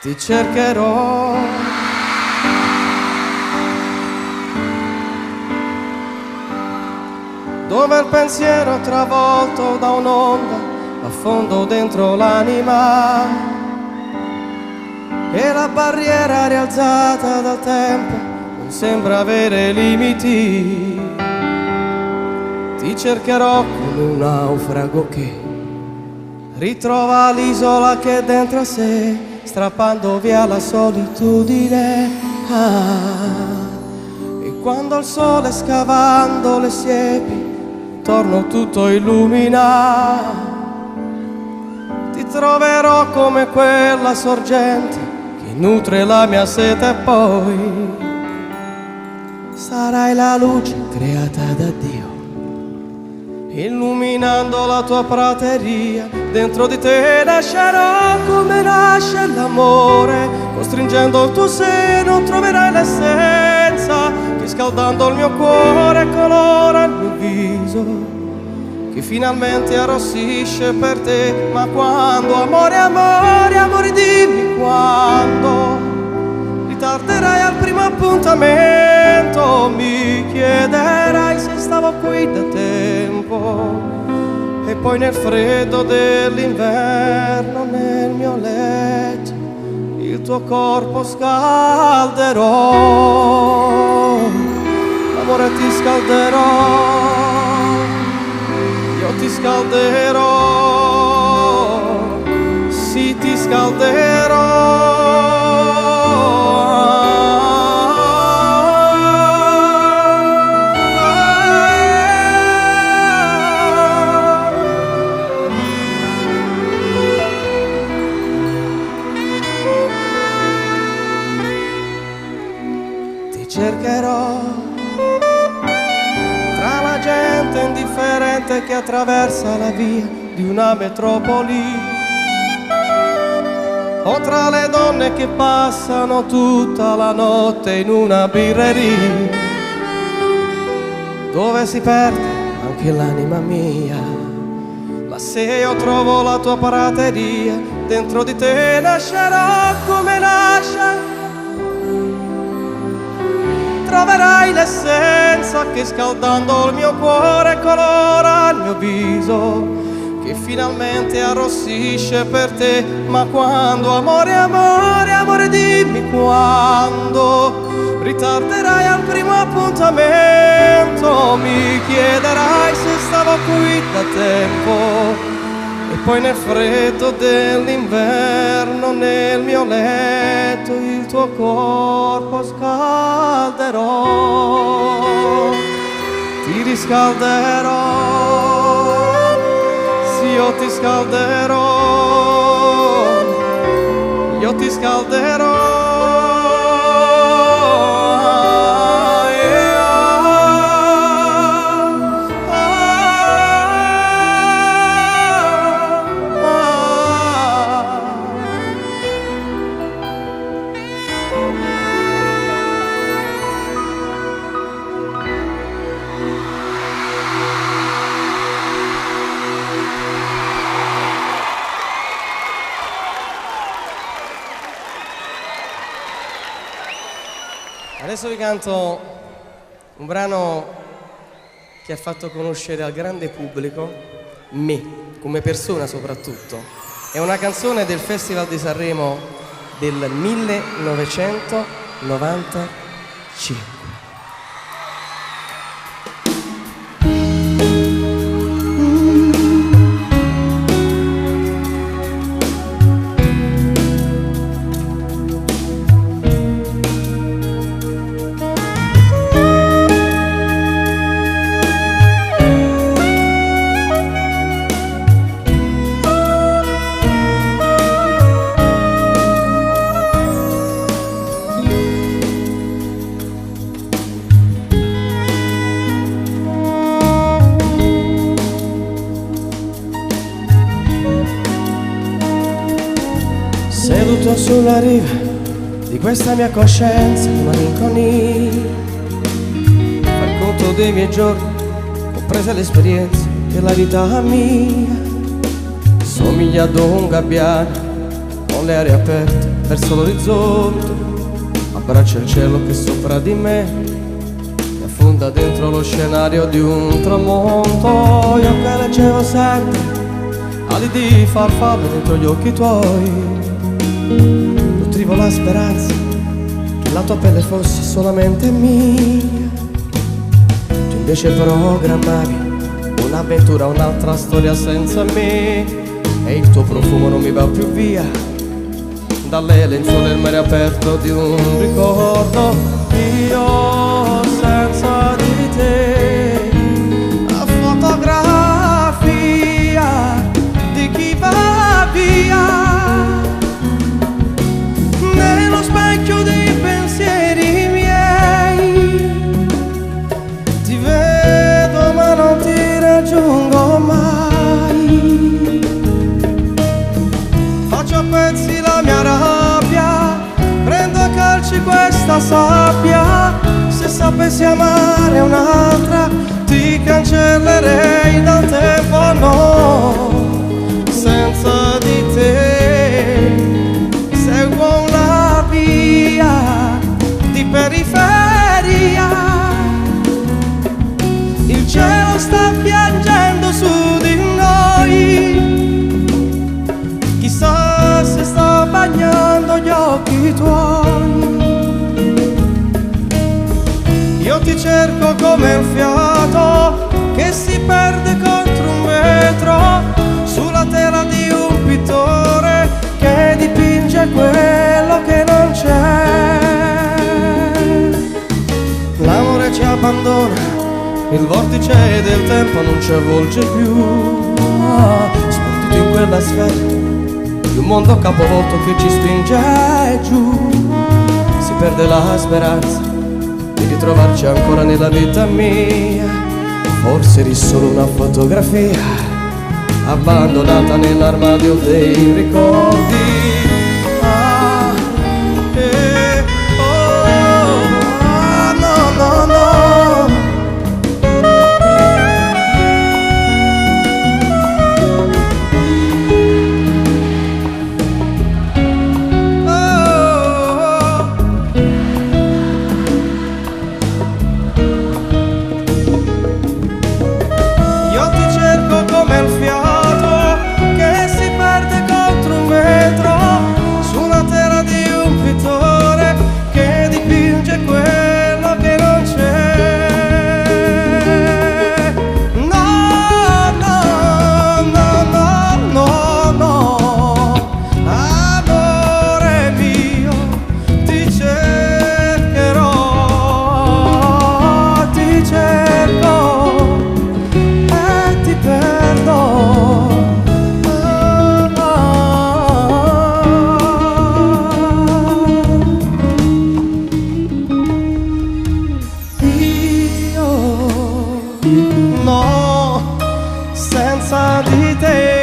ti cercherò. Dove il pensiero travolto da un'onda affondo dentro l'anima e la barriera rialzata dal tempo non sembra avere limiti. Ti cercherò come un naufrago che ritrova l'isola che è dentro a sé, strappando via la solitudine. E quando il sole scavando le siepi torno tutto illumina, ti troverò come quella sorgente che nutre la mia sete e poi sarai la luce creata da Dio, illuminando la tua prateria. Dentro di te nascerò come nasce l'amore, costringendo il tuo seno troverai l'essenza che scaldando il mio cuore colora il mio viso, che finalmente arrossisce per te. Ma quando, amore, amore, amore, dimmi quando ritarderai al primo appuntamento, mi chiederai se stavo qui da tempo, e poi nel freddo dell'inverno nel mio letto il tuo corpo scalderò. Amore, ti scalderò, io ti scalderò, sì, ti scalderò. Cercherò tra la gente indifferente che attraversa la via di una metropoli, o tra le donne che passano tutta la notte in una birreria, dove si perde anche l'anima mia. Ma se io trovo la tua prateria, dentro di te nascerò come nasce, troverai l'essenza che scaldando il mio cuore colora il mio viso, che finalmente arrossisce per te. Ma quando, amore, amore, amore, dimmi quando ritarderai al primo appuntamento, mi chiederai se stavo qui da tempo, e poi nel freddo dell'inverno nel mio letto il tuo corpo scalderò, ti riscalderò, sì, io ti scalderò, io ti scalderò. Adesso vi canto un brano che ha fatto conoscere al grande pubblico me, come persona soprattutto. È una canzone del Festival di Sanremo del 1995. Seduto sulla riva di questa mia coscienza malinconia, fa il conto dei miei giorni, compresa l'esperienza della vita mia. Somiglia ad un gabbiano con le ali aperte verso l'orizzonte, abbraccia il cielo che sopra di me mi affonda dentro lo scenario di un tramonto. Io che leggevo sempre ali di farfalle dentro gli occhi tuoi, nutrivo la speranza che la tua pelle fosse solamente mia. Tu invece programmavi un'avventura, un'altra storia senza me, e il tuo profumo non mi va più via dalle lenzuola del mare aperto di un ricordo. Io senza di te, la fotografia di chi va via, nello specchio dei pensieri miei, ti vedo ma non ti raggiungo mai. Faccio a pezzi la mia rabbia, prendo a calci questa sabbia. Se sapessi amare un'altra ti cancellerei dal tempo, no. Senza di te seguo una via di periferia. Il cielo sta piangendo su di noi, chissà se sta bagnando gli occhi tuoi. Io ti cerco come un fiato che si perde contro un vetro, sulla tela di un pittore che dipinge quello che non c'è. L'amore ci abbandona, il vortice del tempo non ci avvolge più, sperduti in quella sfera di un mondo capovolto che ci spinge giù. Si perde la speranza di ritrovarci ancora nella vita mia. Forse eri solo una fotografia abbandonata nell'armadio dei ricordi. No, no, no. No, senza di te.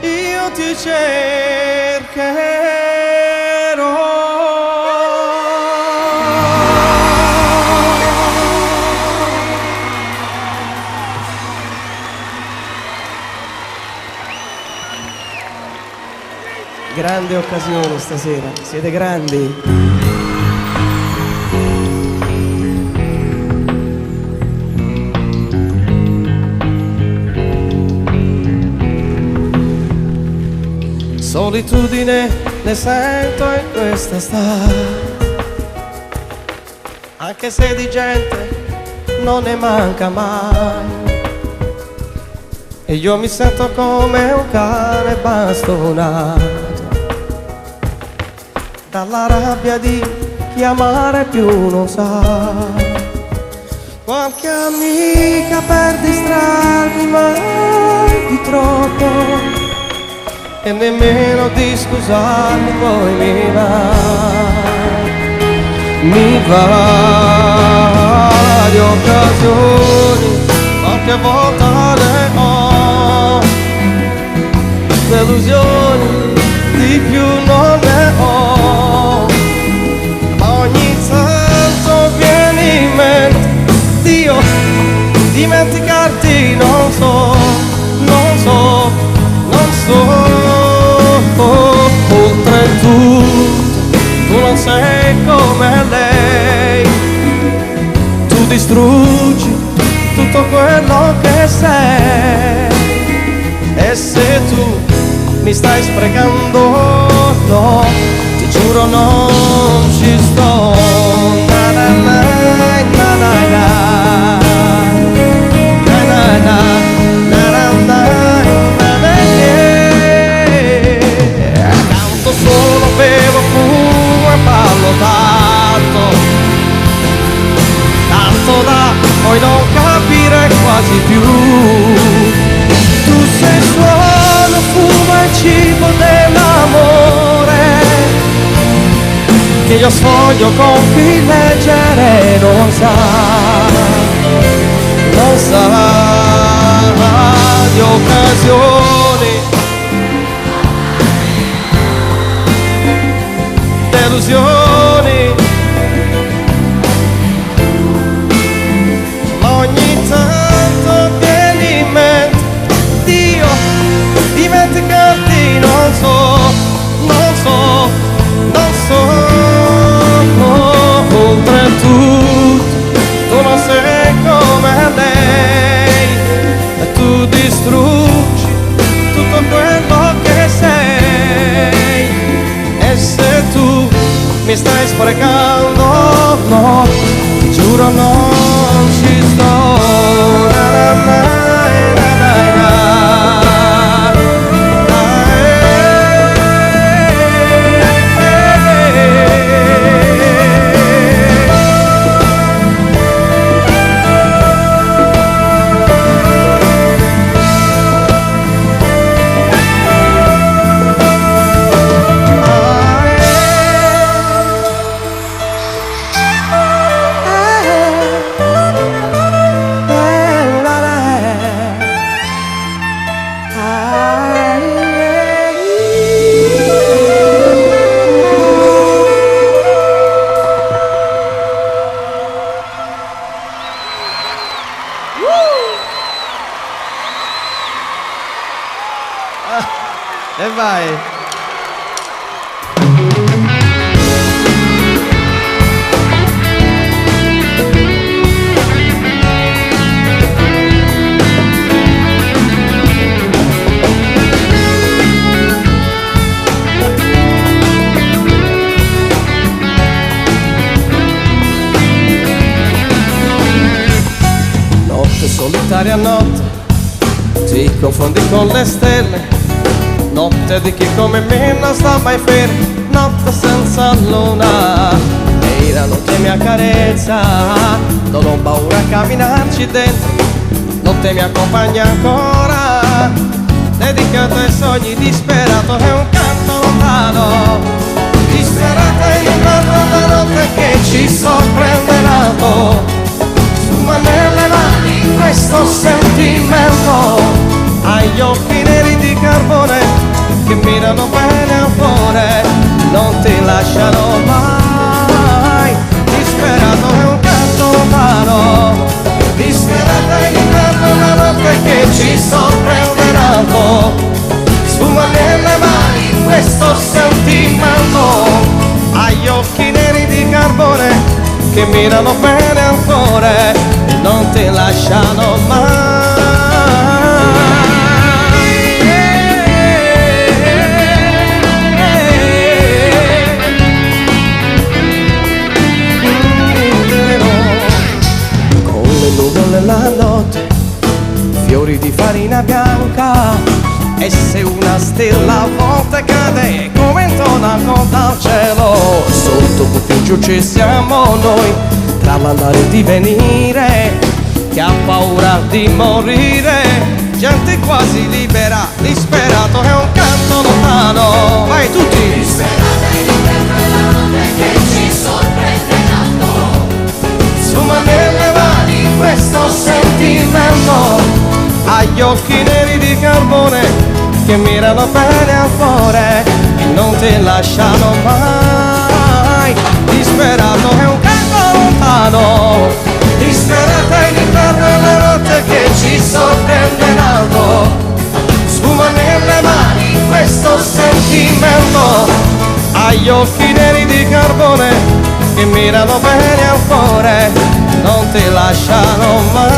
Io ti cercherò. Grande occasione stasera, siete grandi. Solitudine ne sento in questa stanza, anche se di gente non ne manca mai. E io mi sento come un cane bastonato dalla rabbia di chi amare più non sa. Qualche amica per distrarmi, mai di troppo, e nemmeno di scusarmi poi mi va. di occasioni, qualche volta le ho, delusioni di più non ne ho, ma ogni tanto vieni in mente, Dio, dimenticarti non so, non so, non so. Oltretutto tu non sei come lei, tu distruggi tutto quello che sei, e se tu mi stai sprecando, no, ti giuro non ci sto. Na na na, na na na. Canto solo, bevo, fumo e ballo tanto, tanto da poi non capire quasi più. Tu sei suono, fumo e cibo dell'amore, che io sfoglio con chi leggere non sa, non sa di occasioni, delusioni, ma ogni tanto vieni in mente, Dio, dimenticarti non so, non so, non so. Oltretutto tu non sei come lei, e tu distruggi tutto quello che sei, e se tu mi stai sprecando, no, ti giuro non ci sto. Na na na, na na na. E vai. Notte solitaria, notte, ti confondi con le stelle, notte di chi come me non sta mai fermo, notte senza luna, e la notte mi accarezza, non ho paura a camminarci dentro, notte mi accompagna ancora, dedicato ai sogni, disperato è un canto lontano, disperata in un canto da notte che ci sorprende l'alto, sfuma nelle mani questo sentimento, agli occhi neri di carbone che mirano bene al cuore, non ti lasciano mai, disperato è un canto lontano, disperata in un canto una notte che ci sorprende l'alto, sfuma nelle mani questo sentimento, agli occhi neri di carbone che mirano bene al cuore, non ti lasciano mai. La notte, fiori di farina bianca, e se una stella a volte cade come intona dal cielo, sotto cuffie giù ci siamo noi, tra l'andare e il divenire, che ha paura di morire, gente quasi libera, disperato è un canto lontano, vai tutti! Disperata in inverno è la notte che ci sorprende tanto, sfuma nelle mani mirano bene al cuore e non ti lasciano mai. Disperato è un canto lontano, disperata in inverno è la notte che ci sorprende in alto. Sfuma nelle mani questo sentimento, ha gli occhi neri di carbone che mirano bene al cuore, non ti lasciano mai.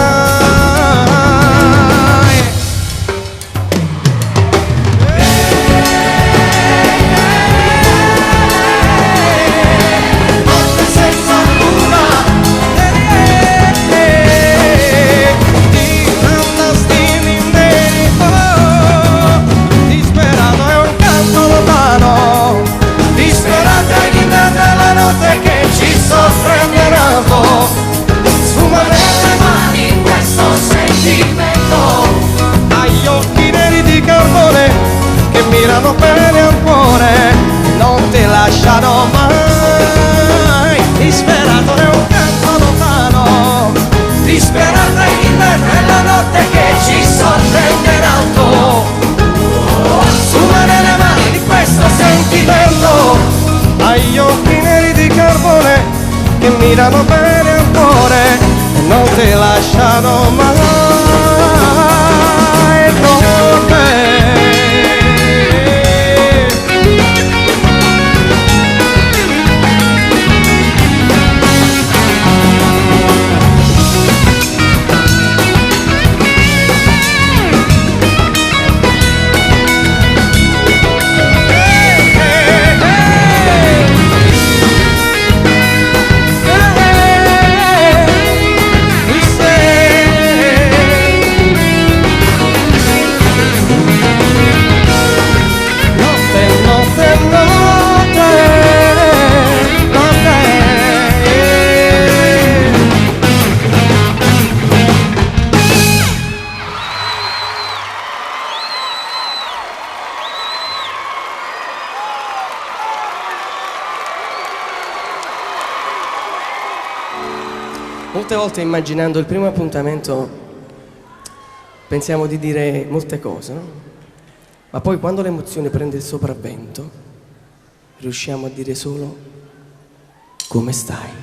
Notte senza cura di clandestini neri, disperato è un canto lontano, disperata in inverno è la notte che ci sorprende in alto. Sfuma nelle mani questo sentimento, ha gli occhi neri di carbone che mirano bene al cuore, non ti lasciano mai. Disperato è un canto lontano, disperata in inverno è la notte che ci sorprende in alto. Sfuma nelle mani di questo sentimento, ha gli occhi neri di carbone che mirano bene al cuore e non ti lasciano mai con me. Molte volte immaginando il primo appuntamento pensiamo di dire molte cose, no? Ma poi quando l'emozione prende il sopravvento riusciamo a dire solo come stai.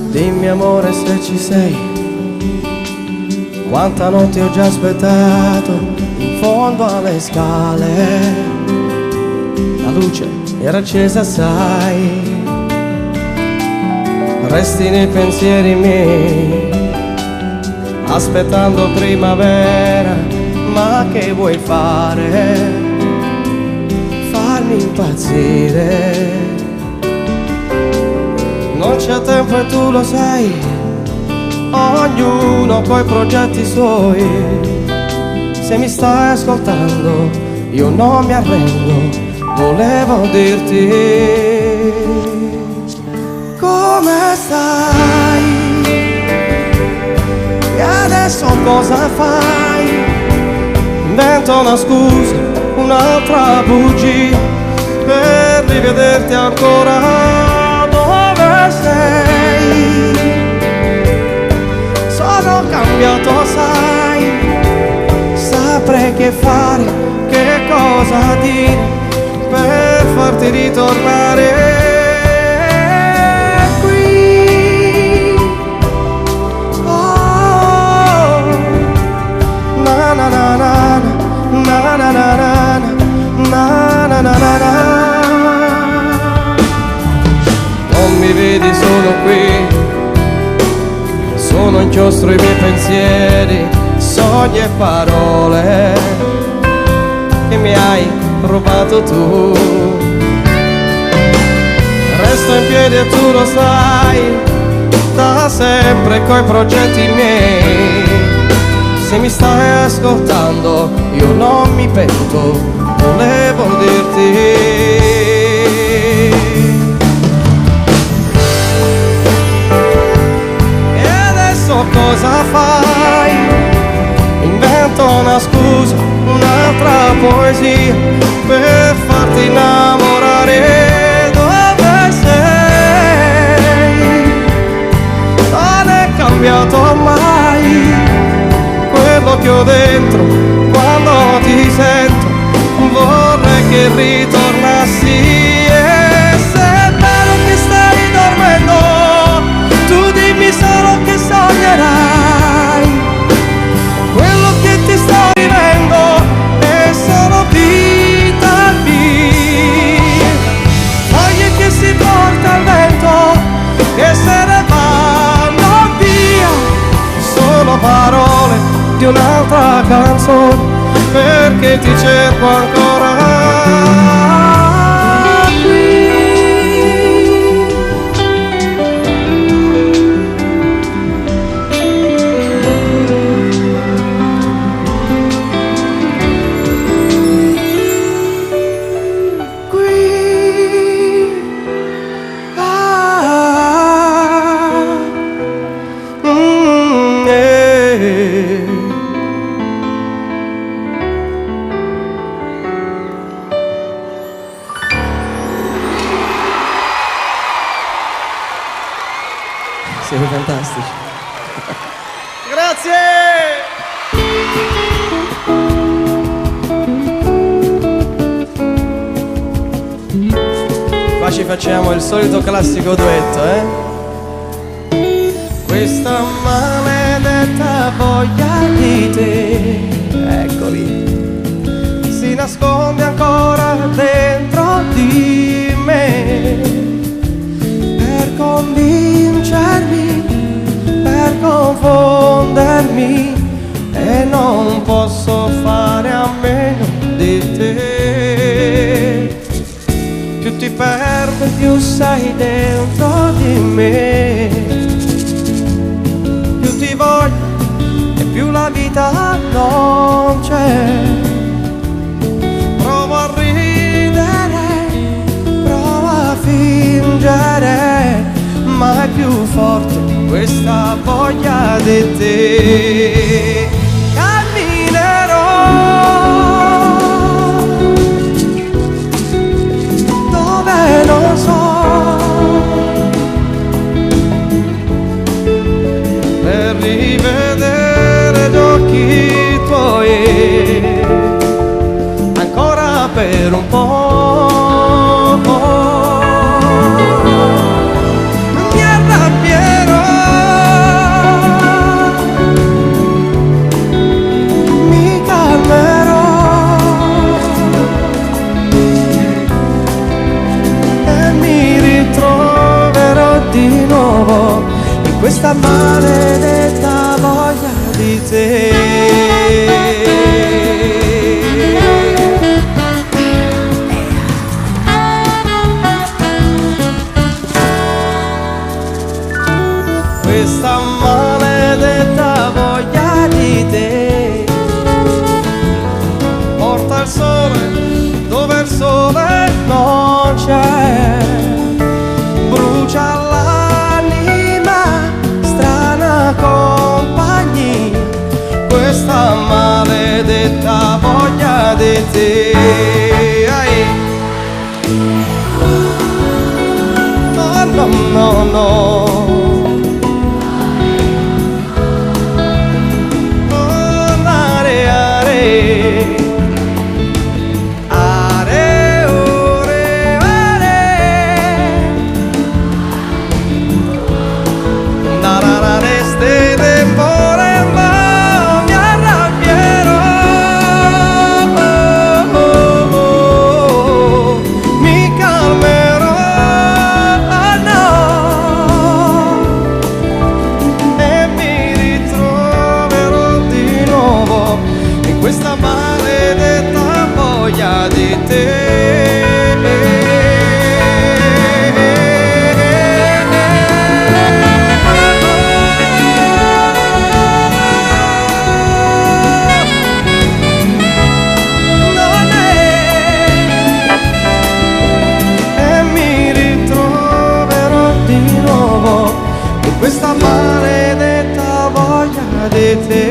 Dimmi amore se ci sei, quanta notte ho già aspettato in fondo alle scale. La luce era accesa sai, resti nei pensieri miei, aspettando primavera. Ma che vuoi fare? Farmi impazzire. Non c'è tempo e tu lo sai, ognuno coi progetti suoi. Se mi stai ascoltando io non mi arrendo, volevo dirti come stai. E adesso cosa fai? Invento una scusa, un'altra bugia per rivederti ancora. Sei, sono cambiato sai, saprei che fare, che cosa dire per farti ritornare qui. Oh, na na na na na na na na na na na na. Non mi vedi solo qui, sono inchiostro i miei pensieri, sogni e parole che mi hai rubato tu. Resto in piedi e tu lo sai, da sempre coi progetti miei. Se mi stai ascoltando io non mi pento, volevo dirti cosa fai? Invento una scusa, una un'altra poesia per farti innamorare. Dove sei? Non è cambiato mai quello che ho dentro quando ti sento. Vorrei che ritornassi. E se è vero che stai dormendo, tu dimmi solo che sognerai. Quello che ti sto vivendo è solo vita mia. Foglie che si porta al vento, che se ne vanno via. Sono parole di un'altra canzone, perché ti cerco ancora qui. Siete fantastici. Grazie! Qua ci facciamo il solito classico duetto, Questa maledetta voglia di te, eccoli, si nasconde ancora dentro di me, per convincermi, per confondermi, e non posso fare a meno di te. Più ti perdo, più sei dentro di me, più ti voglio e più la vita non c'è. Provo a ridere, provo a fingere, ma è più forte questa voglia di te. Camminerò dove non so, per rivedere gli occhi tuoi ancora per un po'. Mi arrabbierò, mi calmerò e mi ritroverò di nuovo in questa maledetta voglia di te. Questa maledetta voglia di te porta il sole dove il sole non c'è, brucia l'anima, strana compagnia, questa maledetta voglia di te. No, no, no, no. Questa maledetta voglia di te. Non è, e mi ritroverò di nuovo in questa maledetta voglia di te.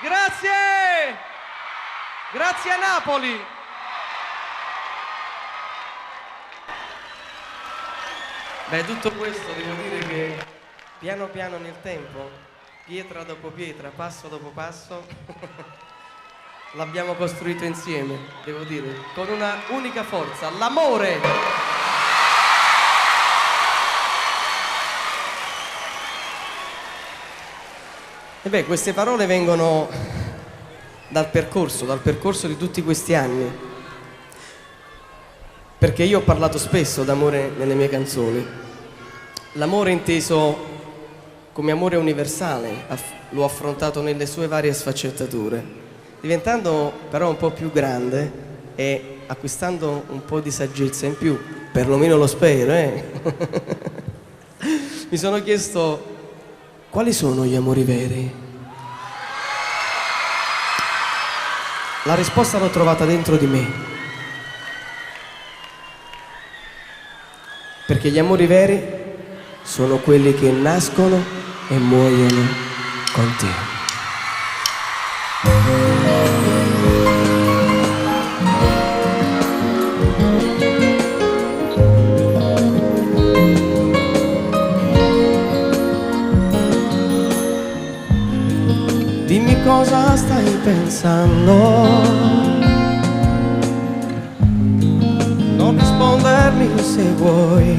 Grazie! Grazie a Napoli! Beh, tutto questo devo dire che piano piano nel tempo, pietra dopo pietra, passo dopo passo, l'abbiamo costruito insieme, devo dire, con una unica forza, l'amore! E beh, queste parole vengono dal percorso di tutti questi anni, perché io ho parlato spesso d'amore nelle mie canzoni. L'amore inteso come amore universale, l'ho affrontato nelle sue varie sfaccettature, diventando però un po' più grande e acquistando un po' di saggezza in più, perlomeno lo spero, Mi sono chiesto: quali sono gli amori veri? La risposta l'ho trovata dentro di me. Perché gli amori veri sono quelli che nascono e muoiono con te. Dimmi cosa stai pensando, non rispondermi se vuoi,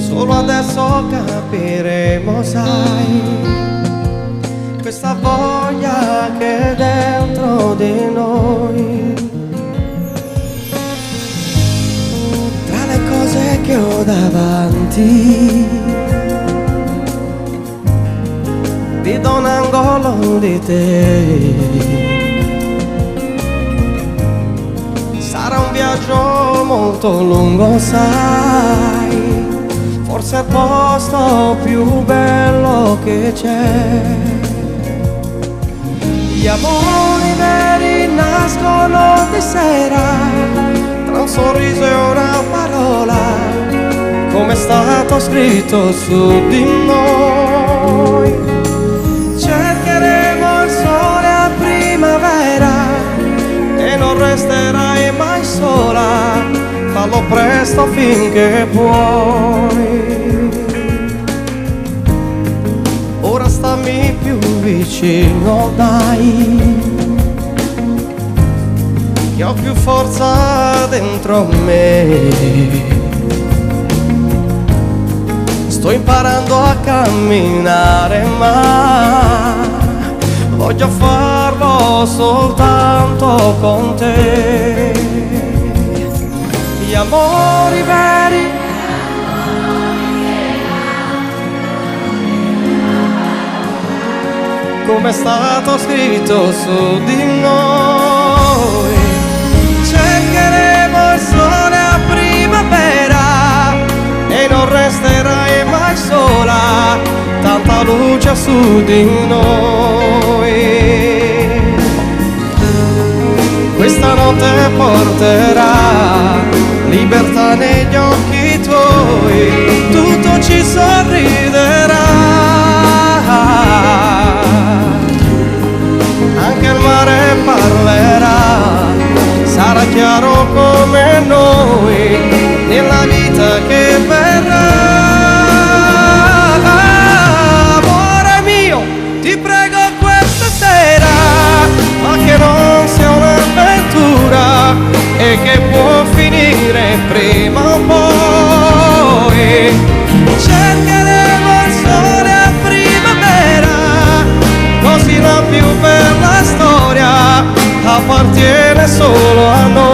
solo adesso capiremo, sai, questa voglia che è dentro di noi. Tra le cose che ho davanti vedo un angolo di te. Sarà un viaggio molto lungo, sai, forse è il posto più bello che c'è. Gli amori veri nascono di sera, tra un sorriso e una parola, come è stato scritto su di noi. Cercheremo il sole a primavera e non resterai mai sola, fallo presto finché puoi. Ora stammi più vicino, dai, che ho più forza dentro me. Sto imparando a camminare, ma voglio farlo soltanto con te. Gli amori veri, come è stato scritto su di noi. Cercheremo il sole a primavera e non resterai mai sola, tanta luce su di noi. Questa notte porterà libertà negli occhi tuoi, tutto ci sorriderà, anche il mare parlerà, sarà chiaro come noi nella vita che verrà. Amore mio, ti prego questa sera, ma che non sia un'avventura e che può finire prima o poi. Cercheremo il sole a primavera, così la più bella storia appartiene solo a noi.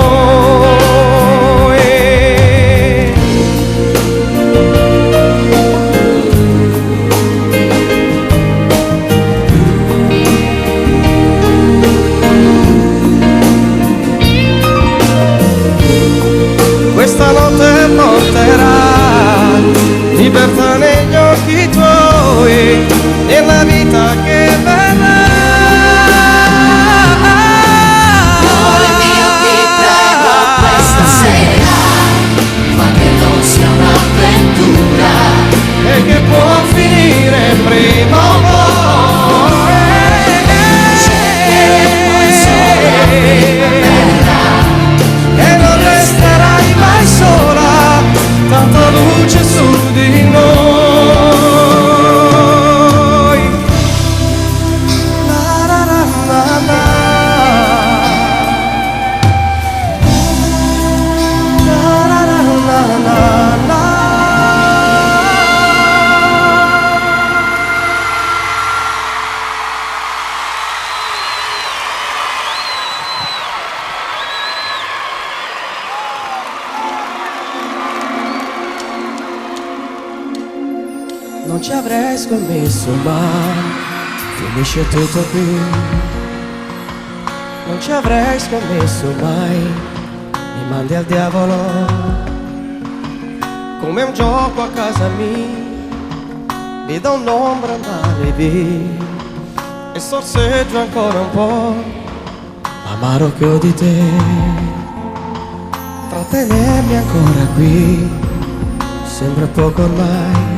Questa notte porterà libertà negli occhi tuoi, nella vita che verrà. Amore mio, ti prego questa sera, ma che non sia un'avventura E che può finire prima non ci avrei scommesso mai, finisce tutto qui. Non ci avrei scommesso mai, mi mandi al diavolo. Come un gioco a casa mia, vedo un'ombra andare via e sorseggio ancora un po', amaro che ho di te. Trattenermi ancora qui sembra poco ormai,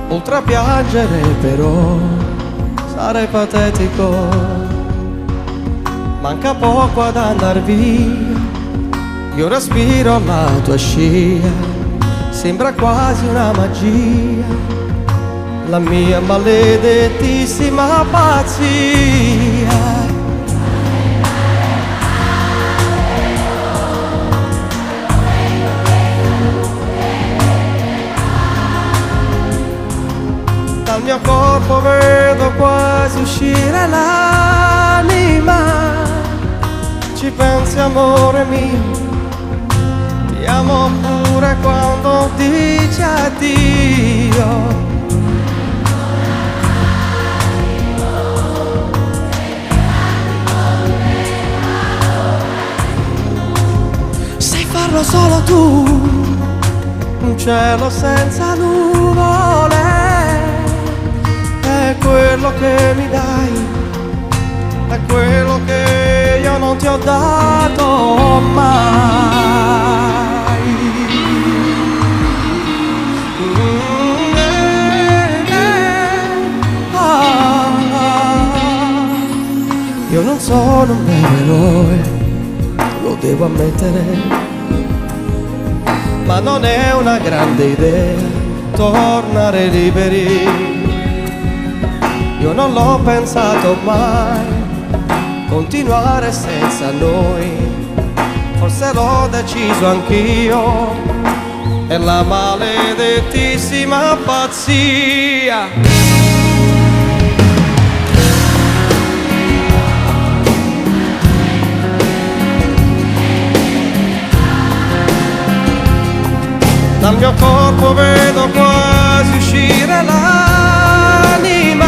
oltre a piangere però sarei patetico. Manca poco ad andar via, io respiro la tua scia, sembra quasi una magia, la mia maledettissima pazzia. Dal mio corpo vedo quasi uscire l'anima. Ci pensi amore mio, ti amo pure quando dici addio. Sai farlo solo tu, un cielo senza nuvole, è quello che mi dai, è quello che io non ti ho dato mai. Io non sono un vero eroe, lo devo ammettere, ma non è una grande idea tornare liberi. Io non l'ho pensato mai, continuare senza noi, forse l'ho deciso anch'io, è la maledettissima pazzia. Dal mio corpo vedo quasi uscire l'anima,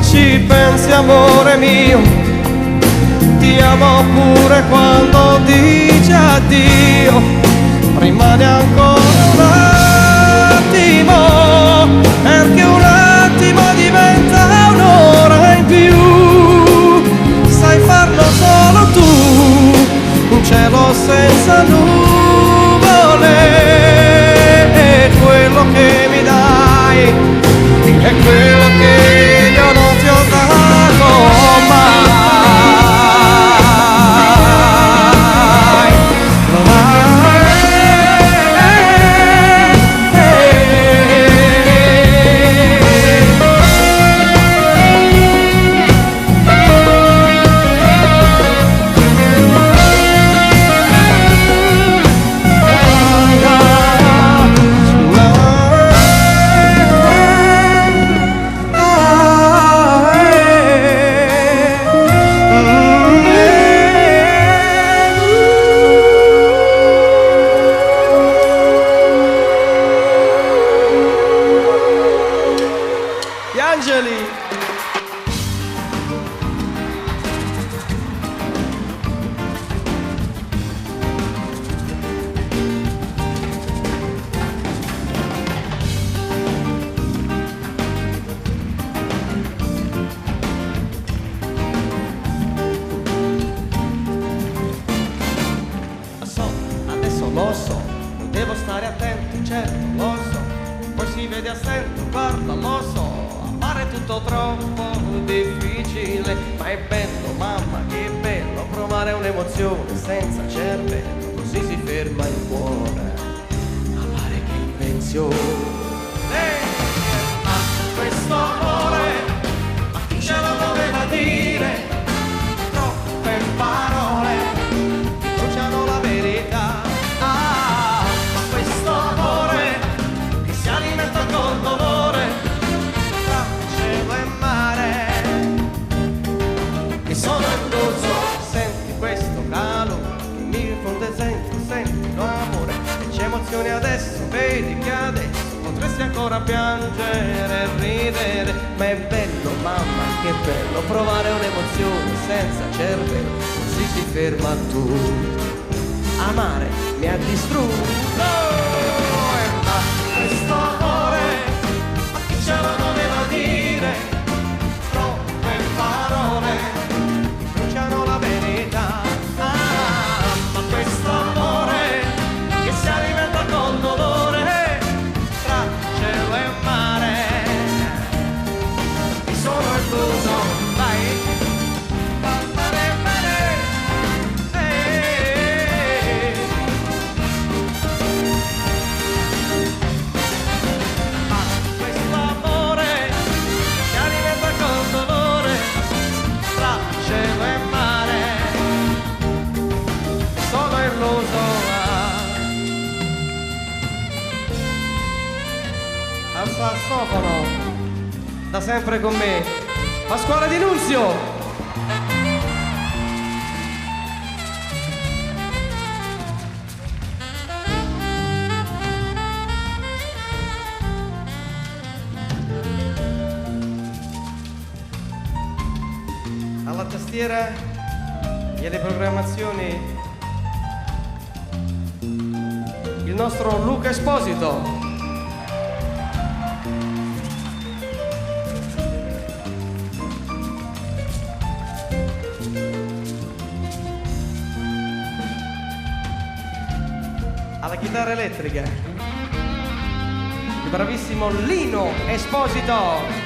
ci pensi amore mio, ti amo pure quando dici addio, rimane ancora un attimo, perché un attimo diventa un'ora in più, sai farlo solo tu, un cielo senza nuvole, è quello che mi dai, è quello che io non ti ho dato mai. Angeli. Adesso lo so, devo stare attento, certo, lo so, poi si vede a stento, guarda, lo so. È tutto troppo difficile, ma è bello, mamma, che bello provare un'emozione senza cervello, così si ferma il cuore. Amare che invenzione. Ma questo amore, ma chi ce lo doveva dire? Troppe parole che bruciano la verità. Ah, ma questo amore che si alimenta col dolore. Sono indurso, senti questo calo che mi rifonde dentro, senti l'amore e c'è emozione adesso, vedi che adesso potresti ancora piangere e ridere, ma è bello, mamma, che bello provare un'emozione senza cervello, così si ferma tu. Amare mi ha distrutto, ma questo amore, ma chi ce lo doveva dire? Troppe parole bruciano la verità. Ma questo amore che si alimenta col dolore tra cielo e mare, mi sono illuso, vai. Al sassofono, da sempre con me, Pasquale Di Nunzio. Alla tastiera e alle programmazioni il nostro Luca Esposito. Alla chitarra elettrica il bravissimo Lino Esposito.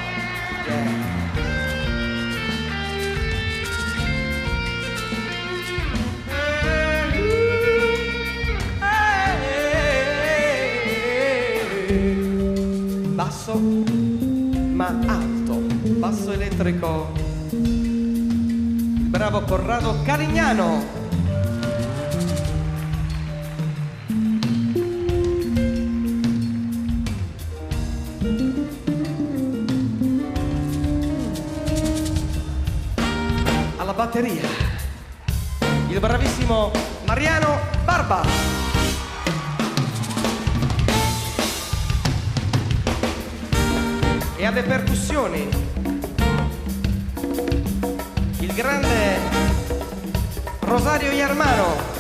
Basso ma alto, basso elettrico, il bravo Corrado Calignano. Alla batteria il bravissimo Mariano Barba. E alle percussioni il grande Rosario Iarmano.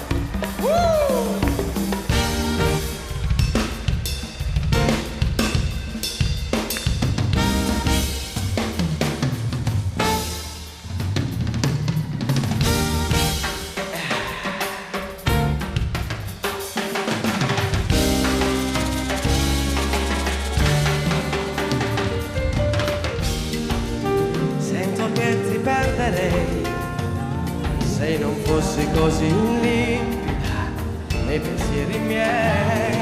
Se non fossi così limpida nei pensieri miei,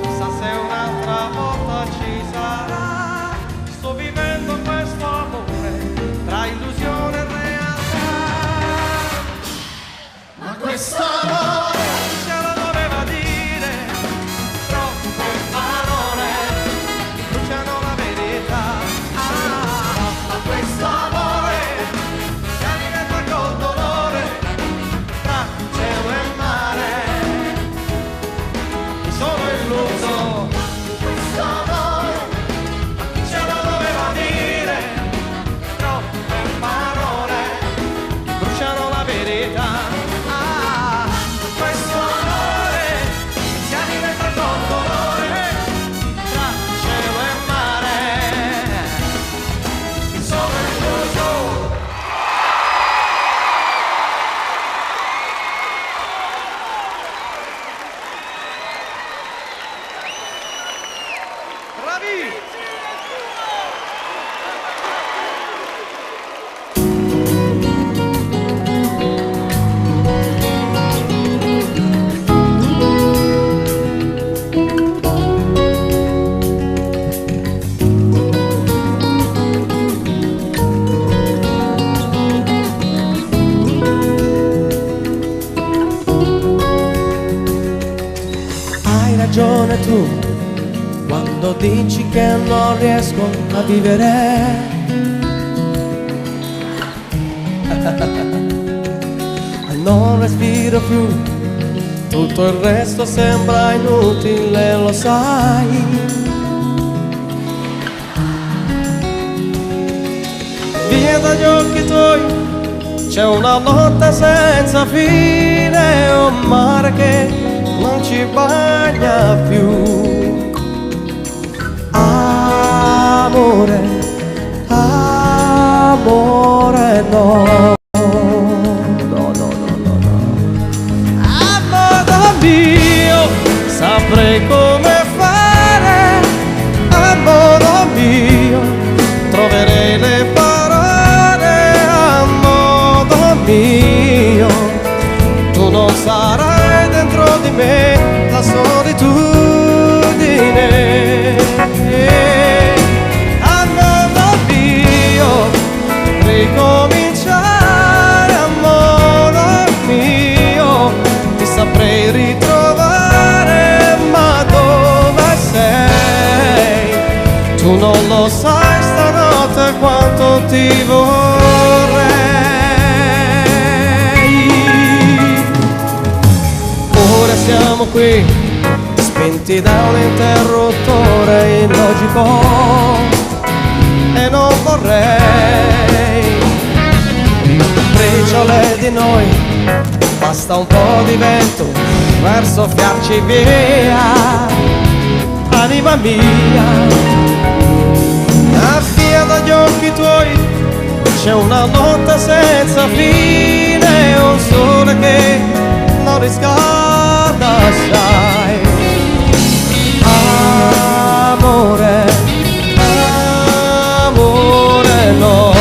chissà se un'altra volta ci sarà. Sto vivendo questo amore tra illusione e realtà, ma questo amore ce lo doveva dire, troppe parole bruciano la verità. Ma questo amore ragione tu quando dici che non riesco a vivere. Non respiro più, tutto il resto sembra inutile, lo sai. Via dagli occhi tuoi c'è una lotta senza fine, un mare che non ci bagna più. Amore, amore no. Amore mio, saprei come fare. Amore mio, troverei le parole. Amore mio, tu non sarai dentro di me la solitudine. Amore mio, ricominciare. Amore mio, ti saprei ritrovare, ma dove sei? Tu non lo sai stanotte quanto ti vorrei. Ora siamo qui, spenti da un interruttore illogico, e non vorrei briciole di noi, basta un po' di vento per soffiarci via. Anima mia, via dagli occhi tuoi c'è una lotta senza fine, un sole che non riscalda, sai. Amore, amore no.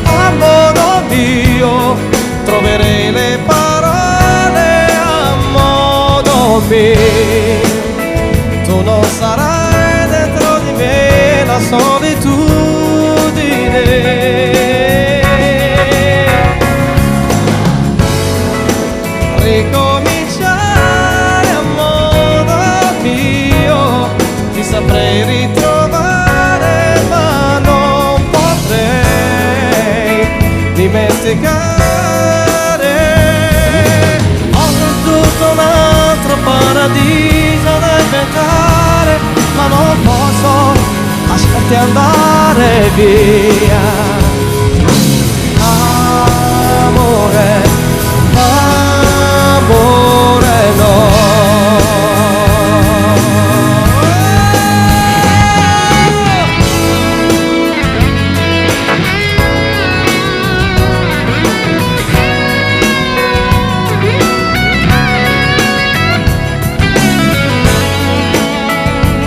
Amore mio, troverei le parole. Amore mio, tu non sarai dentro di me la solitudine. Ricominciare, amore mio, ti saprei ritrovare, ma non potrei dimenticare. Ho tutto un altro paradiso da inventare, ma non posso lasciarti andare via. Amore, amore no.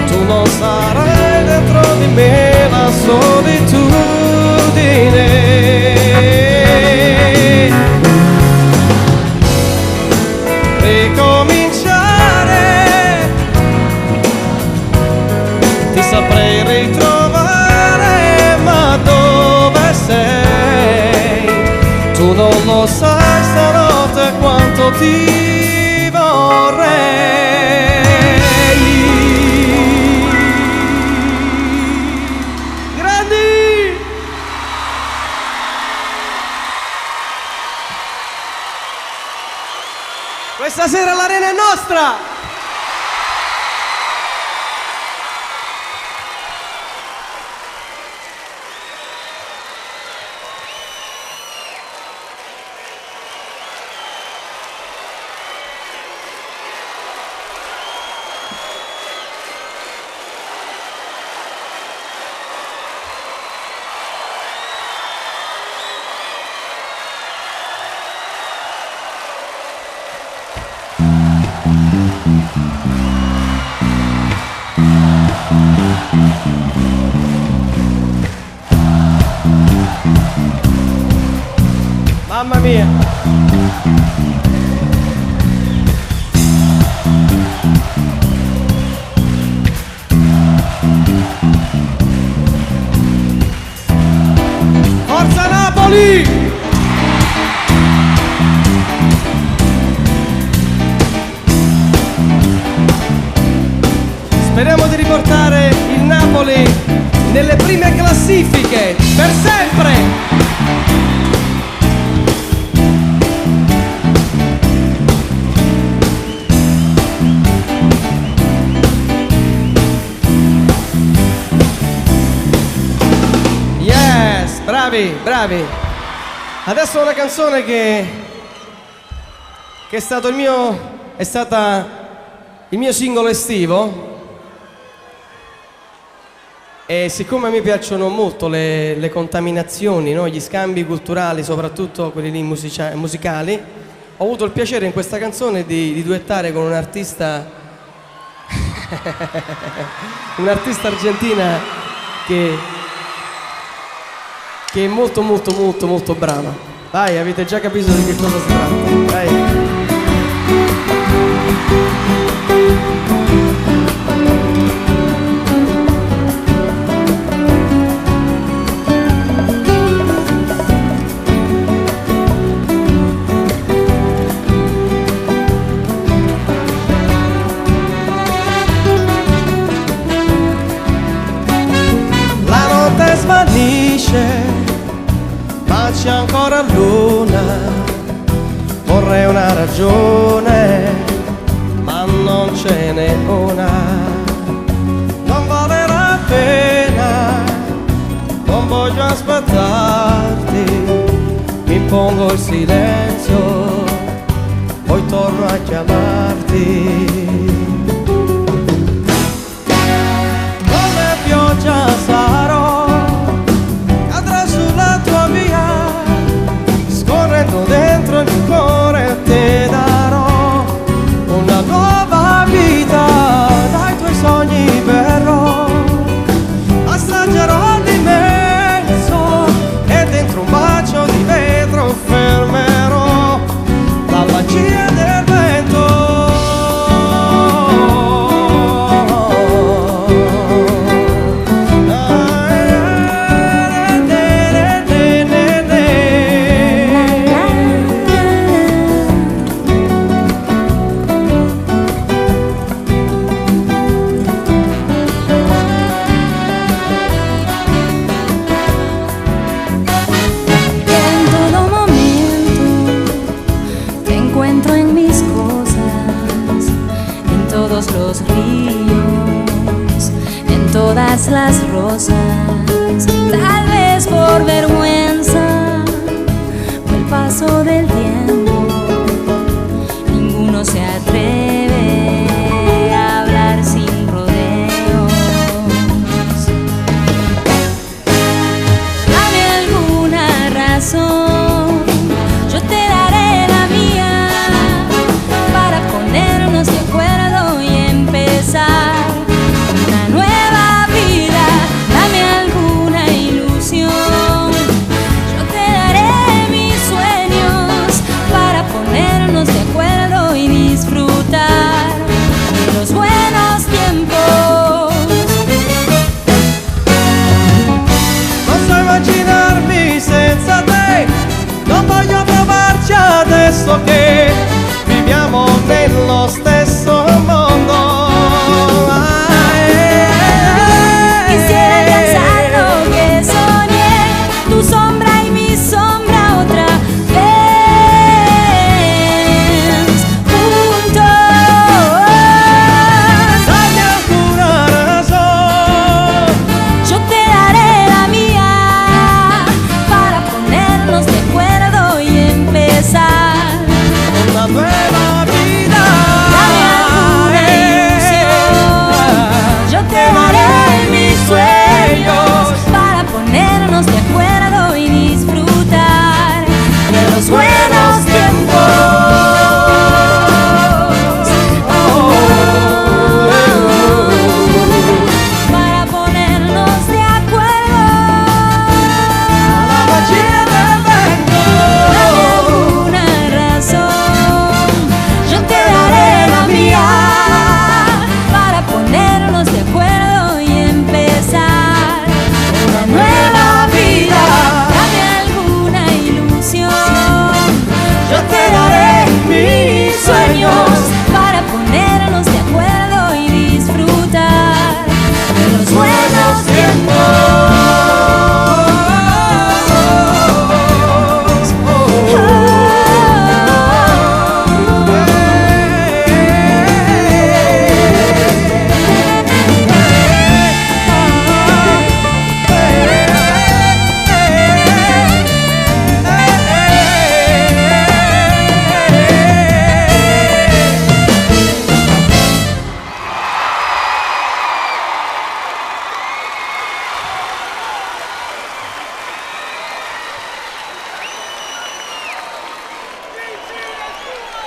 Tu non sarai dentro di me la solitudine. Ricominciare, ti saprei ritrovare, ma dove sei? Tu non lo sai stanotte quanto ti vorrei. Grandi! Questa sera l'arena è nostra! Mamma mia! Forza Napoli! Speriamo di riportare il Napoli nelle prime classifiche per sempre! Bravi, bravi. Adesso una canzone che è stata il mio singolo estivo. E siccome mi piacciono molto le contaminazioni, no? Gli scambi culturali, soprattutto quelli lì musicali, ho avuto il piacere in questa canzone di duettare con un'artista un'artista argentina che è molto molto molto molto brava. Vai, avete già capito di che cosa si tratta. Vai. Svanisce, ma c'è ancora luna. Vorrei una ragione, ma non ce n'è una. Non vale la pena, non voglio aspettarti. Mi impongo il silenzio, poi torno a chiamarti. Come pioggia sarò, dentro il mio cuore te darò una nuova vita, dai tuoi sogni verrò, assaggerò l'immenso e dentro un bacio di vetro fermerò la magia del vento. Los ríos, en todas las rosas, tal vez por vergüenza o el paso del tiempo, ninguno se atreve a hablar sin rodeos. Dame alguna razón, yo te daré la mía para ponernos de acuerdo y empezar una nueva vida. Dame alguna ilusión.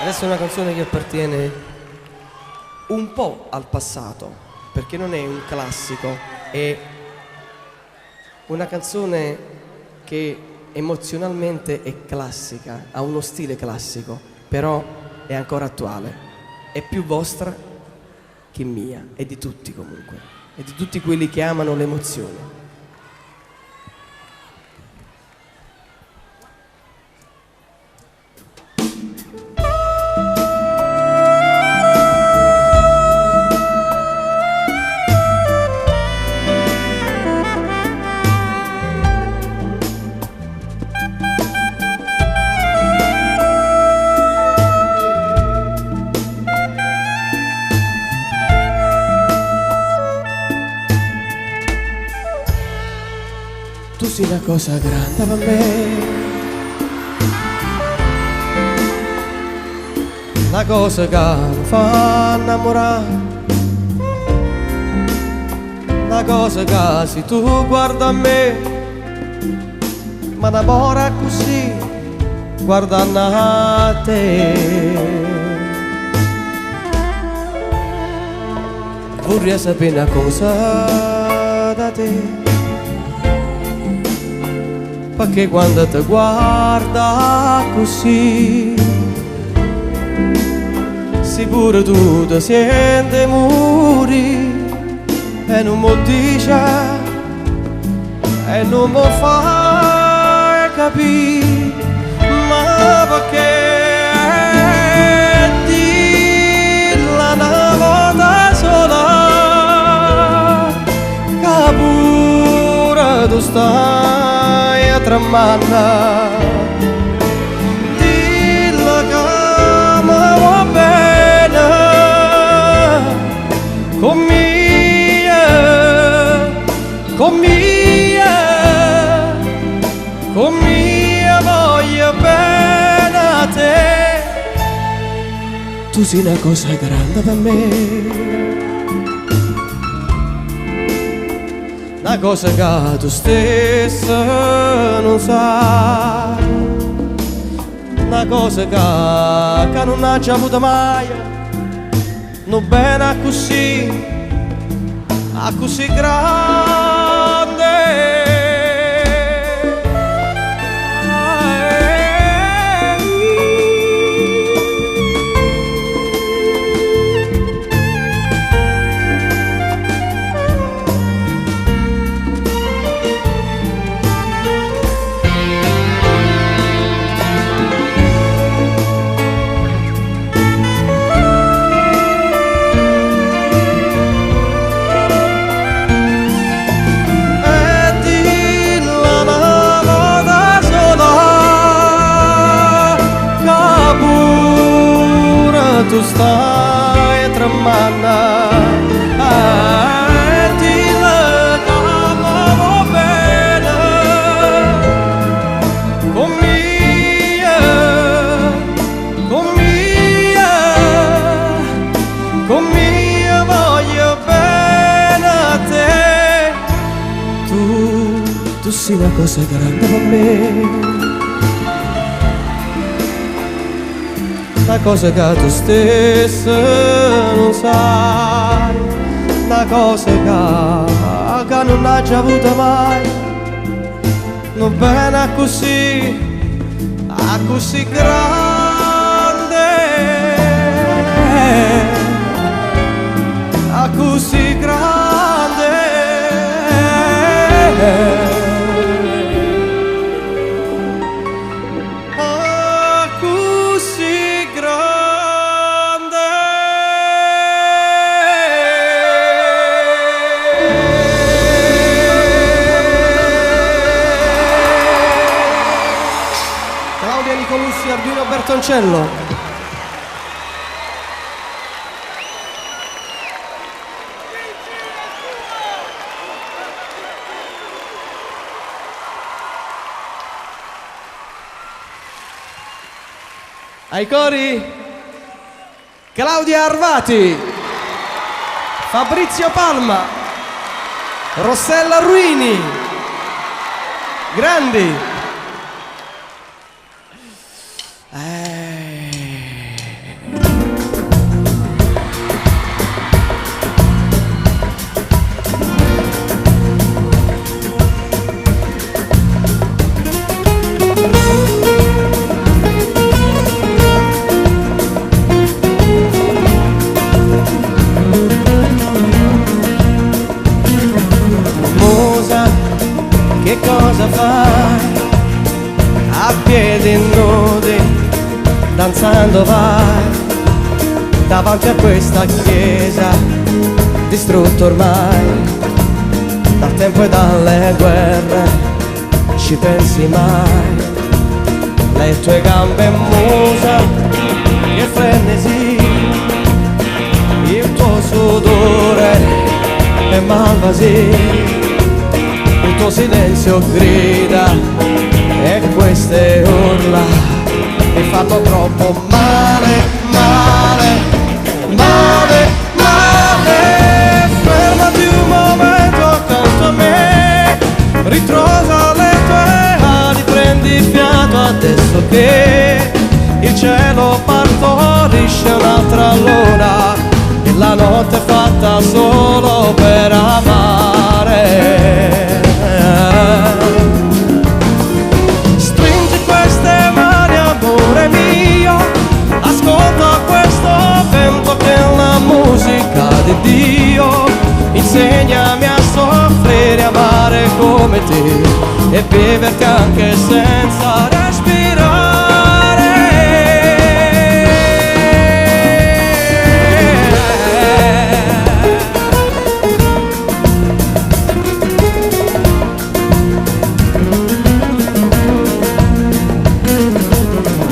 Questa è una canzone che appartiene un po' al passato, perché non è un classico, è una canzone che emozionalmente è classica, ha uno stile classico, però è ancora attuale, è più vostra che mia, è di tutti comunque, è di tutti quelli che amano l'emozione. Tu sei una cosa grande per me, una cosa che mi fa innamorare, una cosa che se tu guarda a me mi innamora così, guardando a te. Vorrei sapere una cosa da te, perché quando ti guarda così, sicuro tu ti senti muri e non mi dice e non mi fai capire, ma perché dilla una volta sola che pure tu stai a tramanda, dillo che mi va bene con mia, con mia, con mia voglio bene a te. Tu sei una cosa grande per me, una cosa che tu stessa non sai, una cosa che non ha già avuto mai, non bene così grande. Tu stai tremando, dillo che mi va bene con mia, con mia, con mia voglio bene a te. Tu sei una cosa grande per me, una cosa che tu stessa non sai, una cosa che non ha già avuto mai, non bene così grande, così grande. Arduino Bertoncello. Ai cori Claudia Arvati, Fabrizio Palma, Rossella Ruini, grandi. danzando vai davanti a questa chiesa, distrutta ormai dal tempo e dalle guerre, ci pensi mai? Le tue gambe musa e frenesi, il tuo sudore e malvasi, il tuo silenzio grida e queste urla mi fanno troppo male, male, male, male. Fermati un momento accanto a me, ritrosa le tue ali, prendi fiato adesso che il cielo partorisce un'altra luna e la notte è fatta solo per amare. Stringi queste mani, amore mio, ascolta questo vento che è la musica di Dio. Insegnami a soffrire, amare come te e viverti anche senza respirare.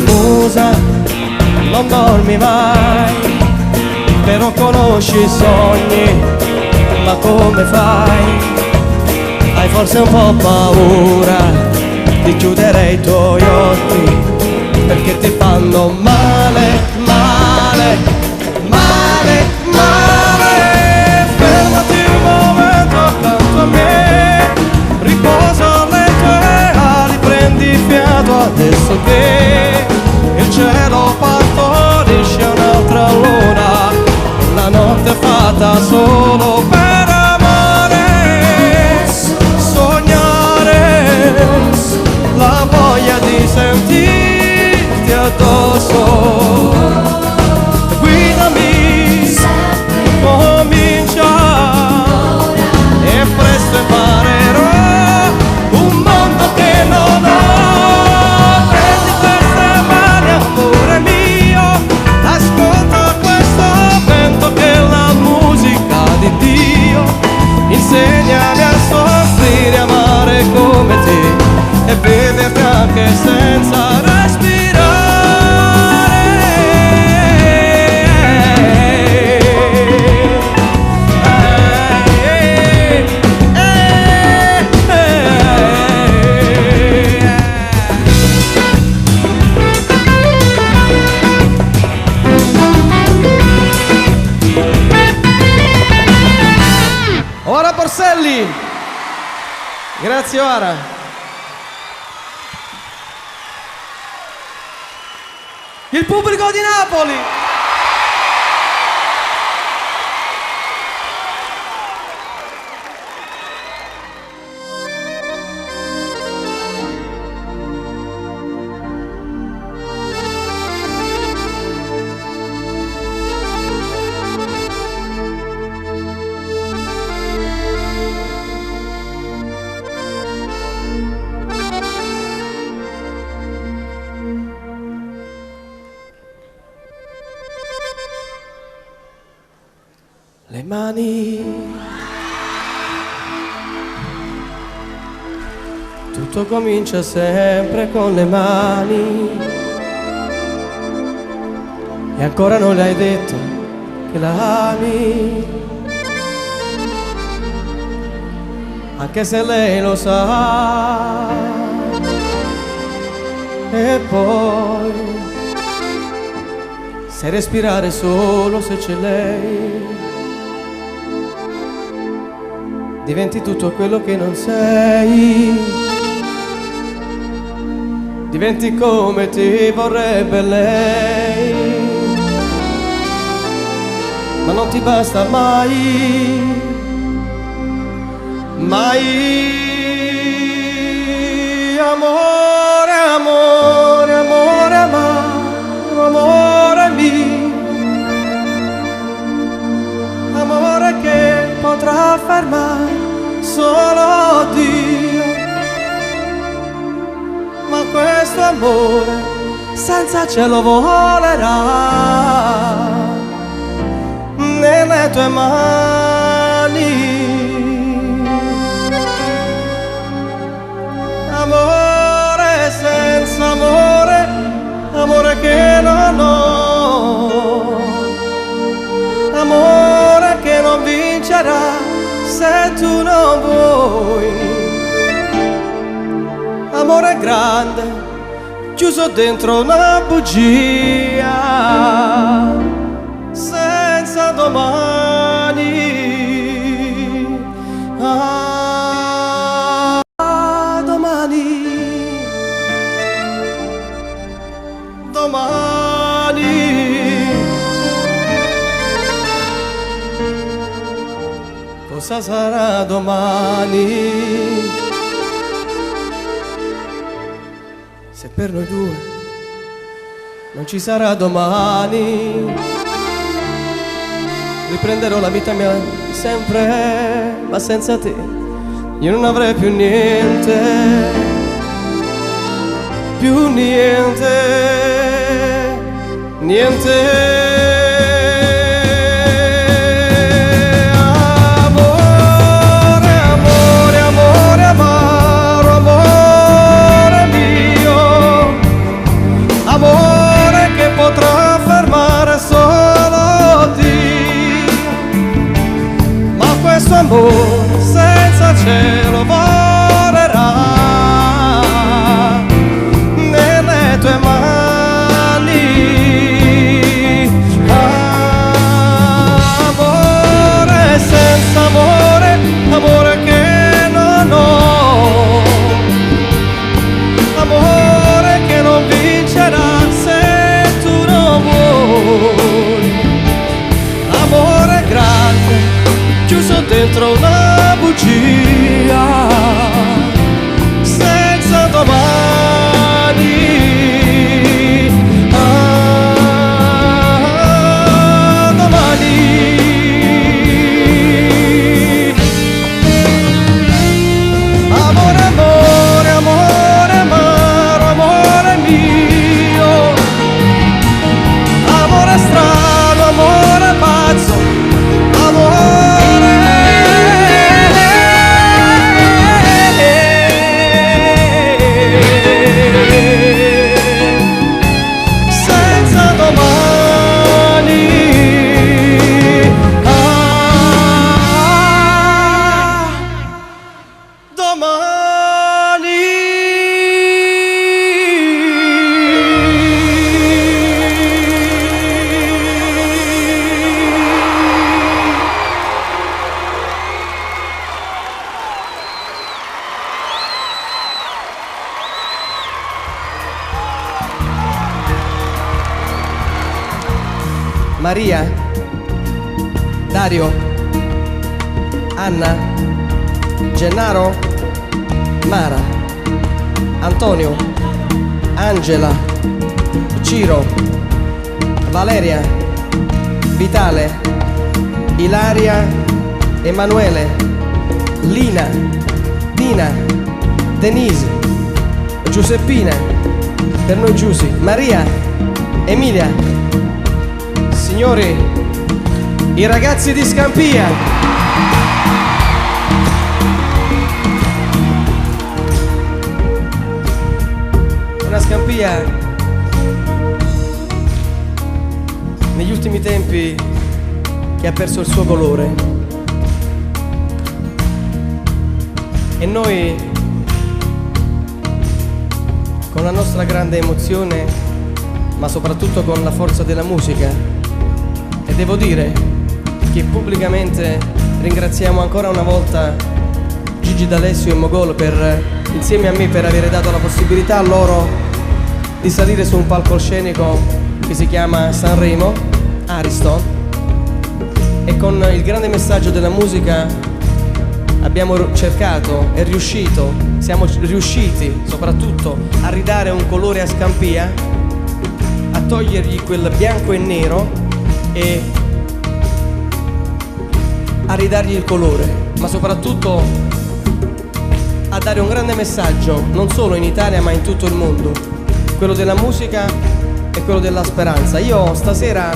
Musa, non dormi mai, però conosci i sogni, ma come fai? Hai forse un po' paura di chiudere i tuoi occhi, perché ti fanno male, male, male, male. Fermati un momento accanto a me, riposa le tue ali, prendi fiato adesso che il cielo partorisce un'altra luna, la notte è fatta solo per amare, sognare, la voglia di sentirti addosso. Guidami, comincia e presto imparerò un mondo che non ho. Prendi queste mani, amore mio, ascolta questo vento che è la musica di Dio. Insegnami a soffrire, amare come te e viverti anche senza respirare. Ora Porcelli, grazie Ora. Il pubblico di Napoli. Le mani, tutto comincia sempre con le mani, e ancora non le hai detto che la ami, anche se lei lo sa. E poi sai respirare solo se c'è lei, diventi tutto quello che non sei, diventi come ti vorrebbe lei, ma non ti basta mai, mai. Amore, amore, amore, amore, amore mio, amore che potrà fermare solo Dio, ma questo amore senza cielo volerà nelle tue mani. Amore senza amore, amore che non ho, amore che non vincerà se tu non vuoi. Amore grande, chiuso dentro una bugia, senza domani. Domani, cosa sarà domani? Se per noi due non ci sarà domani, riprenderò la vita mia sempre, ma senza te io non avrei più niente, più niente. Niente. Amore, amore, amore, amaro, amore mio, amore che potrà fermare solo Dio, ma questo amore senza cielo volerà nelle tue mani. Amore, amore che non ho, amore che non vincerà se tu non vuoi. Amore grande, chiuso dentro una bugia, senza domani. Maria, Dario, Anna, Gennaro, Mara, Antonio, Angela, Ciro, Valeria, Vitale, Ilaria, Emanuele, Lina, Dina, Denise, Giuseppina, per noi Giusy, Maria, Emilia. Signori, i ragazzi di Scampia. Una Scampia negli ultimi tempi che ha perso il suo colore. E noi, con la nostra grande emozione, ma soprattutto con la forza della musica, e devo dire che pubblicamente ringraziamo ancora una volta Gigi D'Alessio e Mogol insieme a me per aver dato la possibilità a loro di salire su un palcoscenico che si chiama Sanremo, Ariston, e con il grande messaggio della musica abbiamo cercato e siamo riusciti soprattutto a ridare un colore a Scampia, a togliergli quel bianco e nero e a ridargli il colore, ma soprattutto a dare un grande messaggio non solo in Italia ma in tutto il mondo, quello della musica e quello della speranza. Io stasera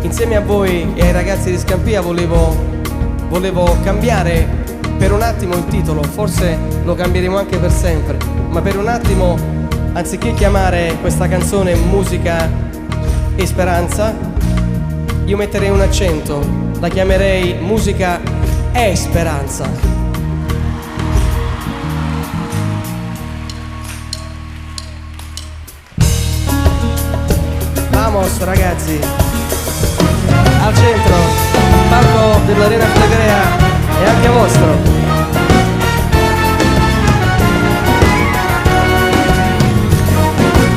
insieme a voi e ai ragazzi di Scampia volevo cambiare per un attimo il titolo, forse lo cambieremo anche per sempre, ma per un attimo, anziché chiamare questa canzone musica e speranza, io metterei un accento, la chiamerei musica e speranza. Vamos ragazzi, al centro, il palco dell'Arena Flegrea è anche vostro.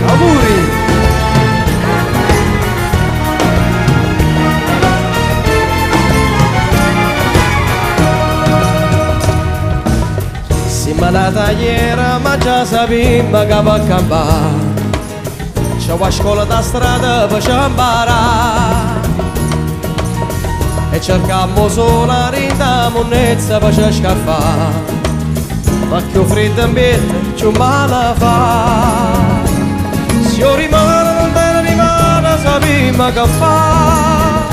Auguri! Siamo nata ieri ma già sappiamo che va a campare. C'è a scuola da strada facciamo imparare e cercammo solo la rinda monnezza per scaffare, ma che freddo ambiente ci male fa. Se io rimane non te ne rimane sappiamo che fa.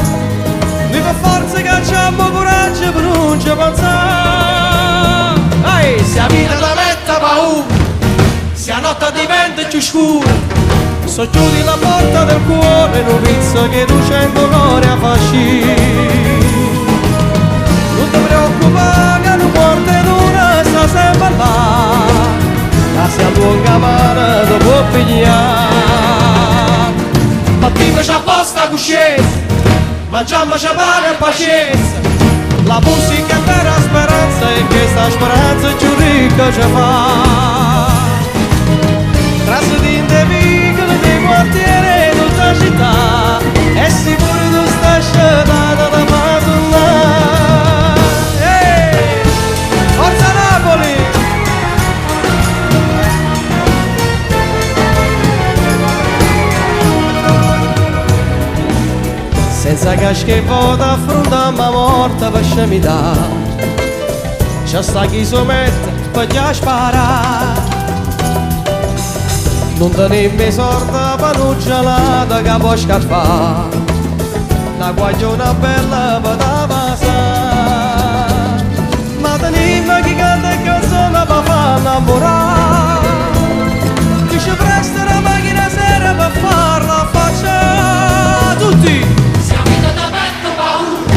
Noi per forza che abbiamo coraggio per non ci pensare. Se la vita ti mette paura, se la notte diventa più scura, socchiudi la porta del cuore, non pizza che tu c'è in colore a fasci. Non ti preoccupare che non porta l'una, sta sempre là, la sia lunga mano ti può pigliare. Mattina c'è posta coscienza, mangiamo c'è pane e pazienza, la musica è vera speranza e questa speranza più ricca ci fa. Trasse di indevicoli dei quartieri di tutta città e sicuro tu stai scegliendo da Madonna. Forza Napoli! Senza casca e vota affrontiamo la morte per scemità. C'è sta chi si mette per già sparare. Non tenemmo sorda per un gelato che può scappare, la guagliona bella per da passare, ma tenemmo chi canta e canzone per far innamorare, chi ci presta la macchina sera per farla faccia tutti. Se la vita ti mette paura,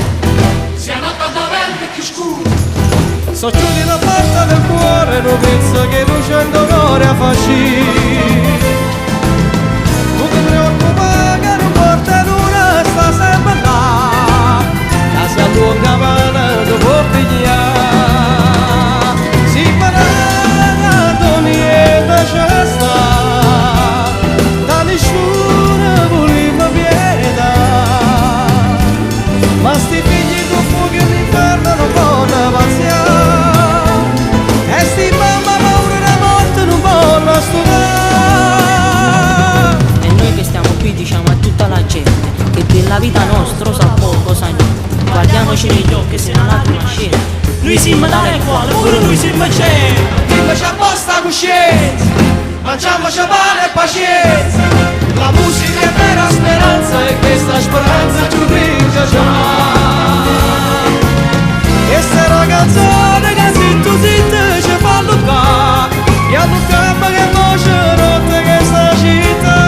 se la notte diventa più scura, Socchiudi la porta del cuore, non penso che luce in dolore a fasci. Non ti preoccupare che non porta l'una, sta sempre là, la sia lunga mano ti può pigliare. Si parla niente c'è sta, da nessuno voleva pietà, ma sti figli con fuoco all'inferno non possono passare. E noi che stiamo qui diciamo a tutta la gente che della vita nostra sa poco, sa niente. Guardiamoci negli occhi se non la conoscete. Noi siamo dalle cuore, pure noi siamo c'è. Dimmi c'è posta coscienza, mangiamoci pane e pazienza, la musica è vera speranza e questa speranza ci ricca già. Questa è una canzone che zitto zitto ci fa luccare, e a luccare che voce rotte questa città.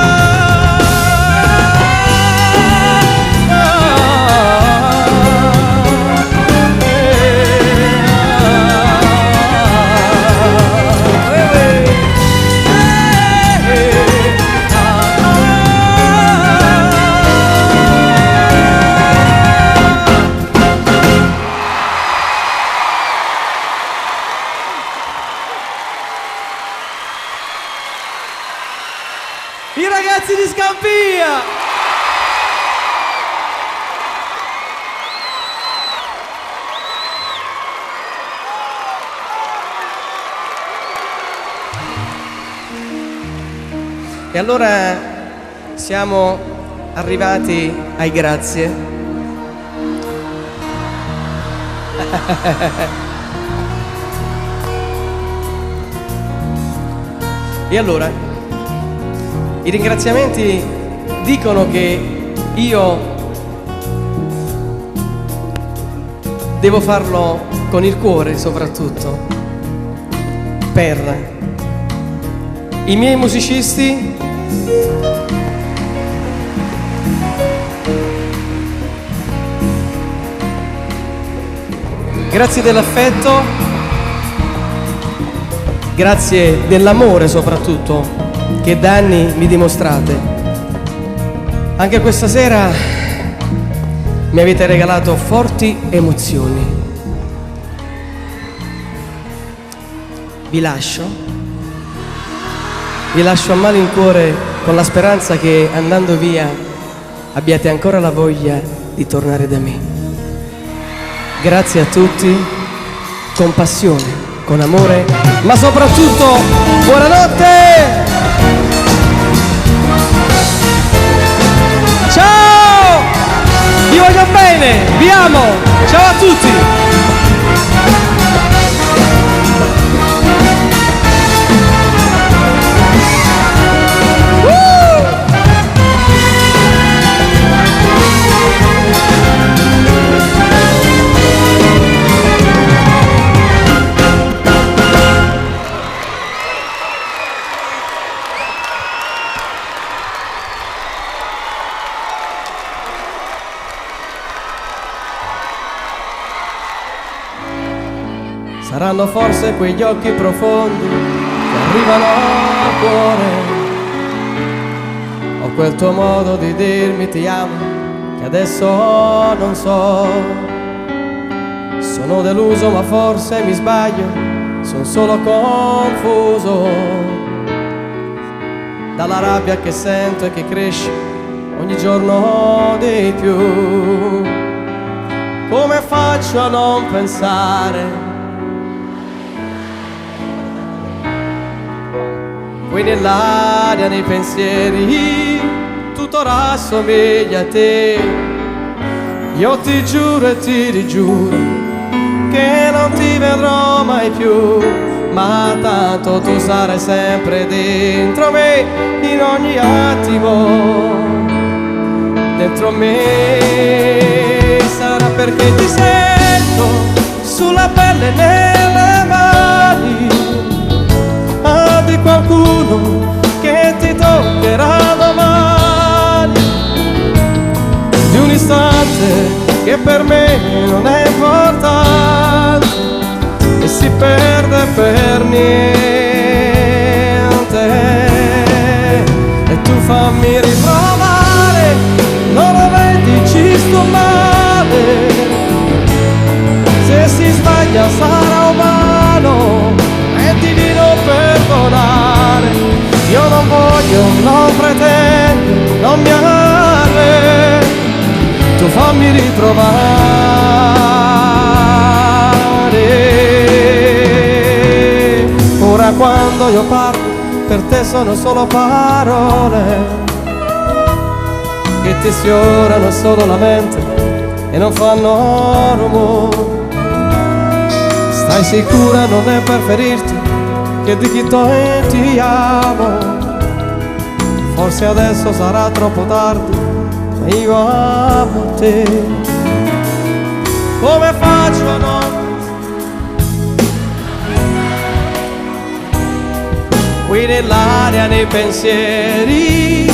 I ragazzi di Scampia! E allora siamo arrivati ai grazie. E allora I ringraziamenti dicono che io devo farlo con il cuore, soprattutto per i miei musicisti, grazie dell'affetto, grazie dell'amore soprattutto che da anni mi dimostrate. Anche questa sera mi avete regalato forti emozioni. Vi lascio a malincuore con la speranza che andando via abbiate ancora la voglia di tornare da me. Grazie a tutti, con passione, con amore, ma soprattutto buonanotte! Ciao! Vi voglio bene, vi amo! Ciao a tutti! Saranno forse quegli occhi profondi che arrivano al cuore, o quel tuo modo di dirmi ti amo che adesso non so. Sono deluso ma forse mi sbaglio, sono solo confuso dalla rabbia che sento e che cresce ogni giorno di più. Come faccio a non pensare qui nell'aria, nei pensieri, tutto rassomiglia a te. Io ti giuro e ti rigiuro che non ti vedrò mai più, ma tanto tu sarai sempre dentro me, in ogni attimo, dentro me. Sarà perché ti sento sulla pelle e nelle mani di qualcuno che ti toccherà domani, di un istante che per me non è importante e si perde per niente. E tu fammi riprovare, non lo vedi, ci sto male, se si sbaglia sarà umano, è divino perdonare. Io non voglio, non pretendo, non mi amare, tu fammi ritrovare. Ora quando io parlo per te sono solo parole che ti sfiorano solo la mente e non fanno rumore. Stai sicura, non è per ferirti, che di chi ti amo. Forse adesso sarà troppo tardi, ma io amo te. Come faccio a non qui nell'aria, nei pensieri,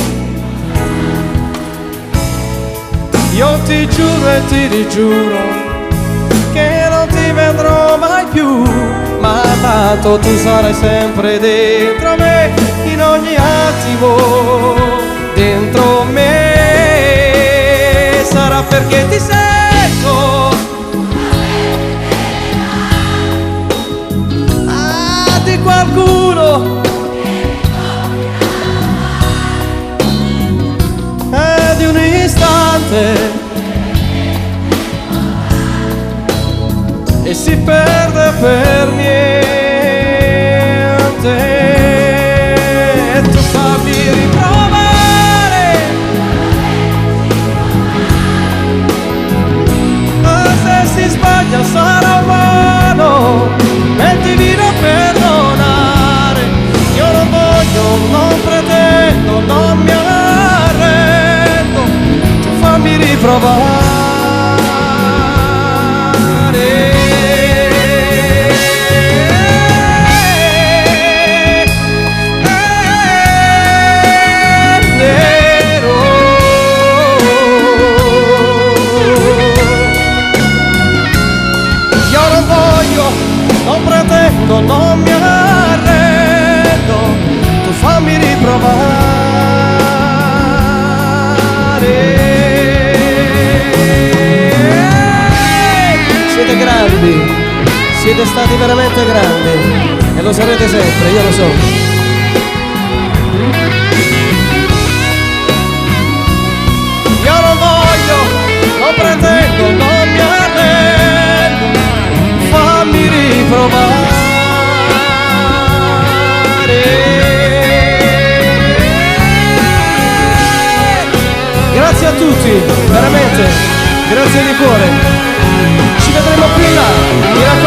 io ti giuro e ti rigiuro che non ti vedrò mai più, ma tanto tu sarai sempre dentro me, in ogni attimo, dentro me. Sarà perché ti sento di qualcuno, di un istante e si perde per niente. E tu fammi riprovare, ma se si sbaglia sarà umano, è divino perdonare. Io non voglio, non pretendo, non siete stati veramente grandi e lo sarete sempre, io lo so. Io non voglio, non pretendo, non mi arrendo, fammi riprovare. Grazie a tutti, veramente, grazie di cuore. Ci vedremo qui là, mi raccomando.